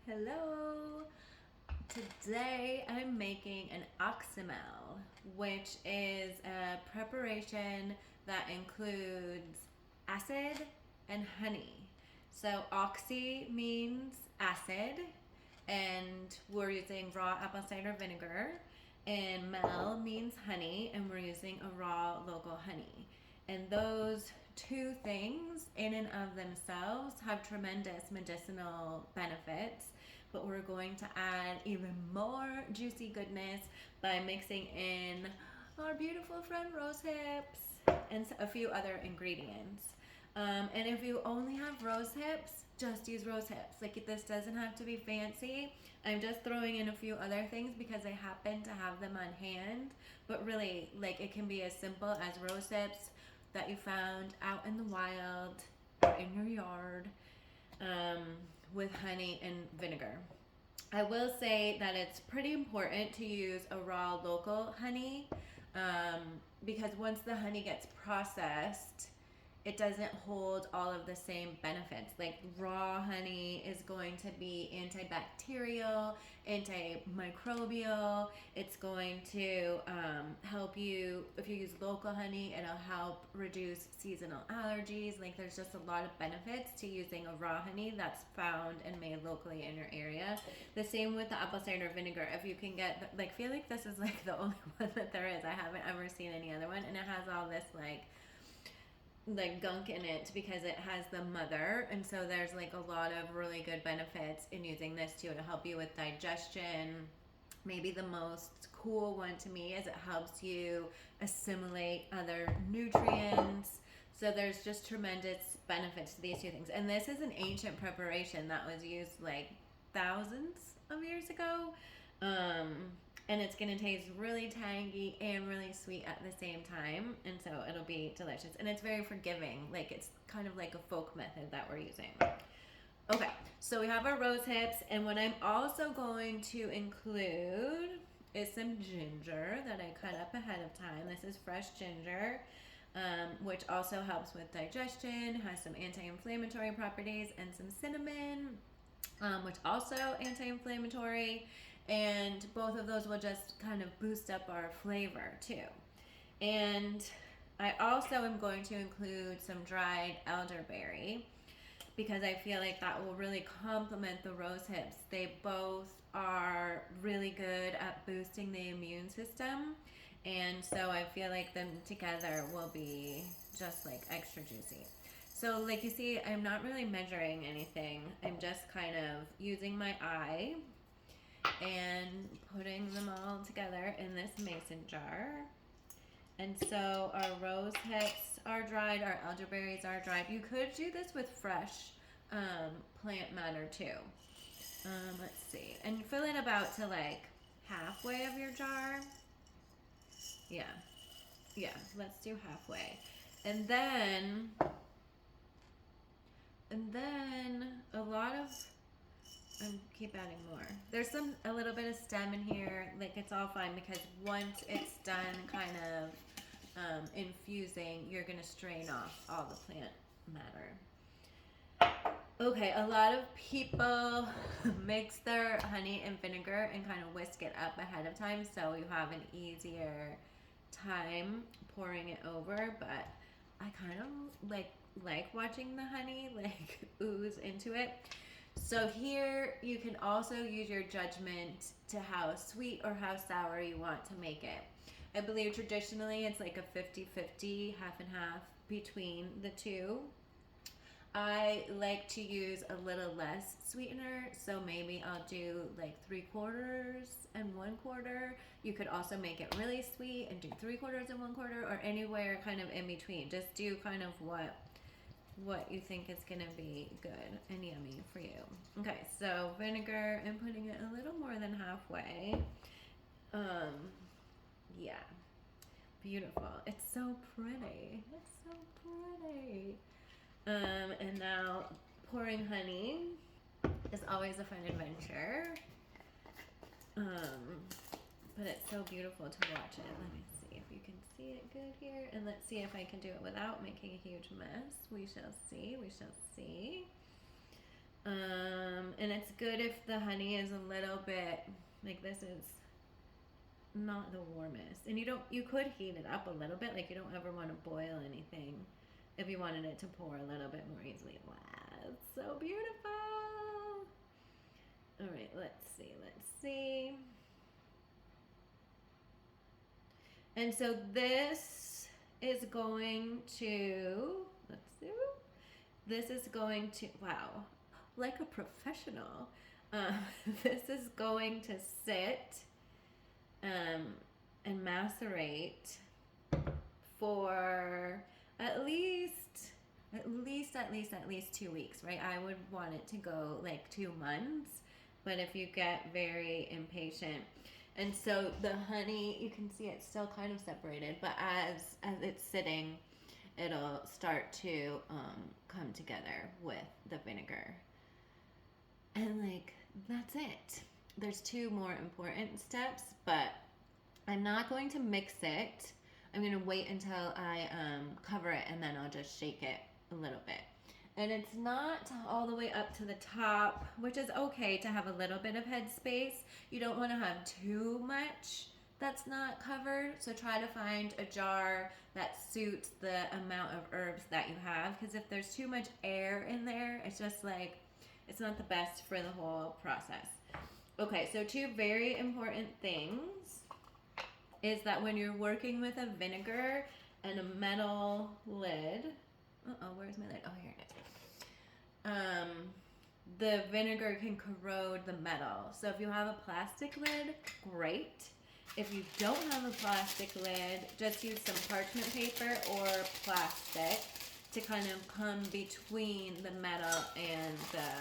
Hello! Today I'm making an oxymel, which is a preparation that includes acid and honey. So oxy means acid, and we're using raw apple cider vinegar, and mel means honey, and we're using a raw local honey. And those two things in and of themselves have tremendous medicinal benefits, but we're going to add even more juicy goodness by mixing in our beautiful friend rose hips and a few other ingredients. And if you only have rose hips, just use rose hips. Like, this doesn't have to be fancy. I'm just throwing in a few other things because I happen to have them on hand. But really, like, it can be as simple as rose hips that you found out in the wild or in your yard, with honey and vinegar. I will say that it's pretty important to use a raw local honey, because once the honey gets processed, it doesn't hold all of the same benefits. Like, raw honey is going to be antibacterial, antimicrobial. It's going to help you, if you use local honey, it'll help reduce seasonal allergies. Like, there's just a lot of benefits to using a raw honey that's found and made locally in your area. The same with the apple cider vinegar. If you can get, like, feel like this is like the only one that there is. I haven't ever seen any other one, and it has all this like gunk in it because it has the mother, and so there's like a lot of really good benefits in using this too to help you with digestion. Maybe the most cool one to me is it helps you assimilate other nutrients. So there's just tremendous benefits to these two things, and this is an ancient preparation that was used like thousands of years ago. And it's gonna taste really tangy and really sweet at the same time, and so it'll be delicious. And it's very forgiving. Like, it's kind of like a folk method that we're using. Okay, so we have our rose hips, and what I'm also going to include is some ginger that I cut up ahead of time. This is fresh ginger, which also helps with digestion, has some anti-inflammatory properties, and some cinnamon, which also anti-inflammatory, and both of those will just kind of boost up our flavor too. And I also am going to include some dried elderberry because I feel like that will really complement the rose hips. They both are really good at boosting the immune system, and so I feel like them together will be just like extra juicy. So like you see, I'm not really measuring anything. I'm just kind of using my eye and putting them all together in this mason jar. And so our rose hips are dried, our elderberries are dried. You could do this with fresh plant matter too. Let's see. And fill it about to like halfway of your jar. Yeah. Yeah, let's do halfway. And then a lot of, keep adding more. There's a little bit of stem in here. Like, it's all fine because once it's done kind of infusing, you're gonna strain off all the plant matter. Okay, a lot of people mix their honey and vinegar and kind of whisk it up ahead of time so you have an easier time pouring it over, but I kind of like watching the honey like ooze into it. So here you can also use your judgment to how sweet or how sour you want to make it. I believe traditionally it's like a 50-50, half and half between the two. I like to use a little less sweetener, so maybe I'll do like 3/4 and 1/4. You could also make it really sweet and do 3/4 and 1/4, or anywhere kind of in between. Just do kind of what you think is gonna be good and yummy for you. Okay, so vinegar, I'm putting it a little more than halfway. Yeah, beautiful. It's so pretty. It's so pretty. And now pouring honey is always a fun adventure. But it's so beautiful to watch it. Let me see if you can see it good here. And let's see if I can do it without making a huge mess. We shall see. We shall see. And And it's good if the honey is a little bit, like this is not the warmest. And you could heat it up a little bit, like you don't ever want to boil anything if you wanted it to pour a little bit more easily. Wow, it's so beautiful. All right, let's see. And so this is going to, this is going to, wow, like a professional. This is going to sit and macerate for at least 2 weeks, right? I would want it to go like 2 months, but if you get very impatient. And so the honey, you can see it's still kind of separated, but as it's sitting, it'll start to come together with the vinegar. And like, that's it. There's 2 more important steps, but I'm not going to mix it. I'm going to wait until I cover it, and then I'll just shake it a little bit. And it's not all the way up to the top, which is okay to have a little bit of headspace. You don't want to have too much that's not covered. So try to find a jar that suits the amount of herbs that you have. Because if there's too much air in there, it's just like, it's not the best for the whole process. Okay, so 2 very important things is that when you're working with a vinegar and a metal lid, where's my lid? Oh, here it is. The vinegar can corrode the metal. So if you have a plastic lid, great. If you don't have a plastic lid, just use some parchment paper or plastic to kind of come between the metal and the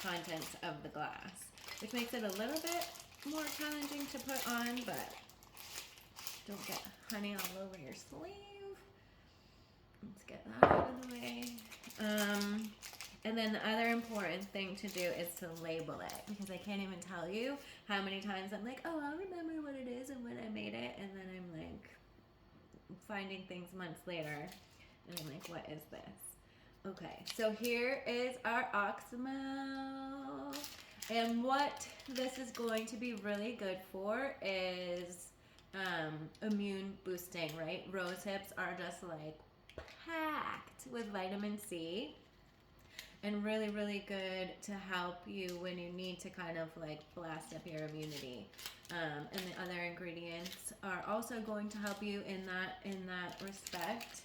contents of the glass, which makes it a little bit more challenging to put on, but don't get honey all over your sleeve. Let's get that out of the way. And then the other important thing to do is to label it, because I can't even tell you how many times I'm like, oh, I'll remember what it is and when I made it, and then I'm like finding things months later, and I'm like, what is this? Okay, so here is our oxymel, and what this is going to be really good for is immune boosting, right? Rose hips are just like packed with vitamin C, and really, really good to help you when you need to kind of like blast up your immunity. And the other ingredients are also going to help you in that respect.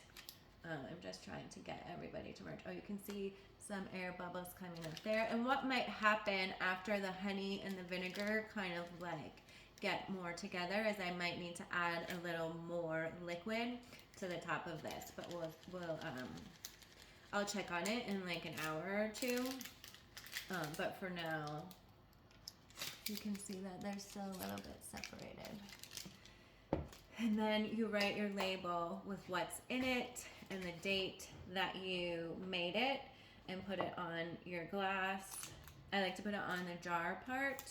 I'm just trying to get everybody to merge. Oh, you can see some air bubbles coming up there. And what might happen after the honey and the vinegar kind of like get more together is I might need to add a little more liquid to the top of this, but we'll I'll check on it in like an hour or 2. But for now, you can see that they're still a little bit separated. And then you write your label with what's in it and the date that you made it, and put it on your glass. I like to put it on the jar part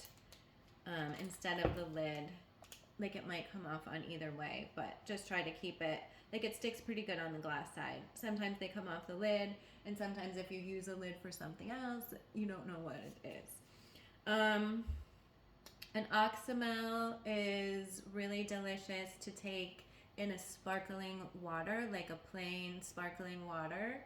instead of the lid. Like, it might come off on either way, but just try to keep it, like, it sticks pretty good on the glass side. Sometimes they come off the lid, and sometimes if you use a lid for something else, you don't know what it is. An oxymel is really delicious to take in a sparkling water, like a plain sparkling water.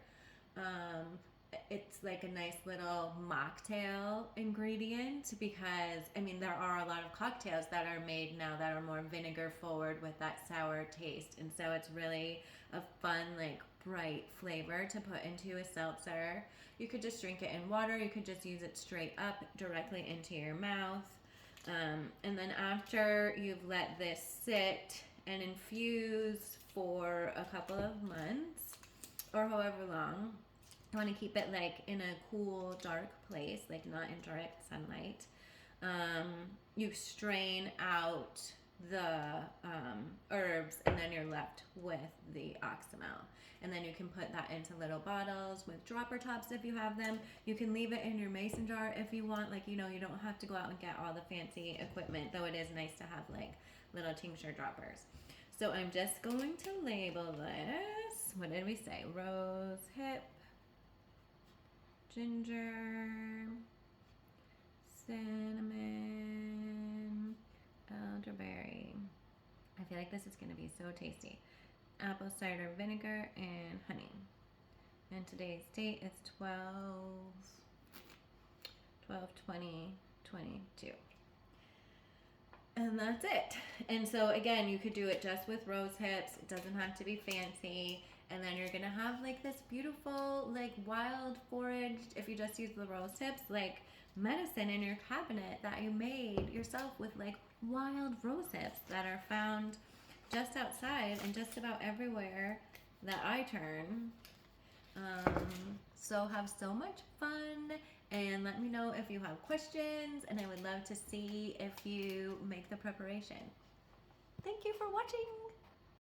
It's like a nice little mocktail ingredient, because I mean there are a lot of cocktails that are made now that are more vinegar forward with that sour taste, and so it's really a fun, like, bright flavor to put into a seltzer. You could just drink it in water, you could just use it straight up directly into your mouth, and then after you've let this sit and infuse for a couple of months or however long, you want to keep it like in a cool, dark place, like not in direct sunlight. You strain out the herbs, and then you're left with the oxymel. And then you can put that into little bottles with dropper tops if you have them. You can leave it in your mason jar if you want. Like, you know, you don't have to go out and get all the fancy equipment, though it is nice to have like little tincture droppers. So I'm just going to label this. What did we say? Rose hip, ginger, like, this is going to be so tasty. Apple cider vinegar and honey. And today's date is 12/20/22. And that's it. And so again, you could do it just with rose hips. It doesn't have to be fancy. And then you're gonna have like this beautiful, like wild foraged, if you just use the rose hips, like medicine in your cabinet that you made yourself with like wild rose hips that are found just outside and just about everywhere that I turn. So have so much fun, and let me know if you have questions, and I would love to see if you make the preparation. Thank you for watching.